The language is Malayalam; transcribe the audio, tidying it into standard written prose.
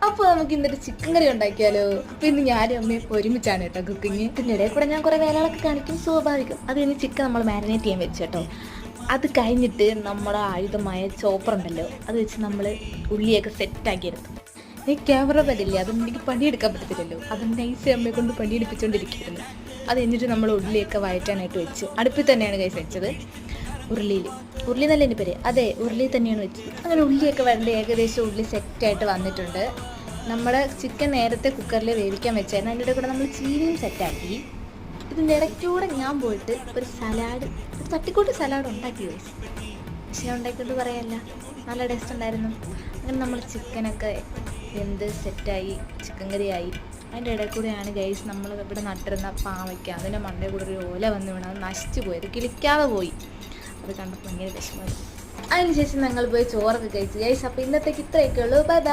അപ്പോൾ നമുക്ക് ഇന്നൊരു ചിക്കൻ കറി ഉണ്ടാക്കിയാലോ? അപ്പോൾ ഇന്ന് ഞാനും അമ്മയും ഒരുമിച്ചാണ് കേട്ടോ കുക്കിങ്. ഇതിൻ്റെ ഇടയിൽ കൂടെ ഞാൻ കുറേ വേലകളൊക്കെ കാണിക്കും, സ്വാഭാവികം. അത് കഴിഞ്ഞ് ചിക്കൻ നമ്മൾ മാരിനേറ്റ് ചെയ്യാൻ വെച്ച് കേട്ടോ. അത് കഴിഞ്ഞിട്ട് നമ്മുടെ ആയുധമായ ചോപ്പർ ഉണ്ടല്ലോ, അത് വെച്ച് നമ്മൾ ഉള്ളിയൊക്കെ സെറ്റാക്കി എടുത്തു. ക്യാമറ പറ്റില്ല, അതൊന്നും എനിക്ക് പണിയെടുക്കാൻ പറ്റത്തില്ലല്ലോ. അത് നൈസ് അമ്മയെ കൊണ്ട് പണിയെടുപ്പിച്ചുകൊണ്ടിരിക്കുന്നു. അത് കഴിഞ്ഞിട്ട് നമ്മൾ ഉള്ളിയൊക്കെ വഴറ്റാനായിട്ട് വെച്ച് അടുപ്പിൽ തന്നെയാണ് കൈസ് വെച്ചത്. ഉരുളി നല്ല എൻ്റെ പേര്, അതെ ഉരുളി തന്നെയാണ് വെച്ചത്. അങ്ങനെ ഉള്ളിയൊക്കെ വരേണ്ട ഏകദേശം ഉള്ളി സെറ്റായിട്ട് വന്നിട്ടുണ്ട്. നമ്മുടെ ചിക്കൻ നേരത്തെ കുക്കറിൽ വേവിക്കാൻ വെച്ചായിരുന്നു. അതിൻ്റെ ഇടയിൽ കൂടെ നമ്മൾ ചീനിയും സെറ്റാക്കി. ഇതിൻ്റെ ഇടയ്ക്കൂടെ ഞാൻ പോയിട്ട് ഒരു സലാഡ്, ഒരു തട്ടിക്കൂട്ട് സലാഡ് ഉണ്ടാക്കി ഗൈസ്. പക്ഷേ ഉണ്ടാക്കിയിട്ട് പറയാനല്ല, നല്ല ടേസ്റ്റ് ഉണ്ടായിരുന്നു. അങ്ങനെ നമ്മൾ ചിക്കനൊക്കെ വെന്ത് സെറ്റായി, ചിക്കൻ കറിയായി. അതിൻ്റെ ഇടയിൽ കൂടെയാണ് ഗൈസ് നമ്മൾ ഇവിടെ നട്ടിരുന്ന പാവയ്ക്ക, അതിൻ്റെ മണ്ടയിൽ കൂടെ ഒരു ഓല വന്ന് വീണ് അത് നശിച്ചു പോയി, അത് കിളിക്കാതെ പോയി. അത് കണ്ടപ്പോൾ ഭയങ്കര വിഷമമായി. അതിനുശേഷം ഞങ്ങൾ പോയി ചോറൊക്കെ കഴിച്ചു ഗൈസ്. അപ്പോൾ ഇന്നത്തേക്ക് ഇത്രയൊക്കെ ഉള്ളൂ. Bye bye.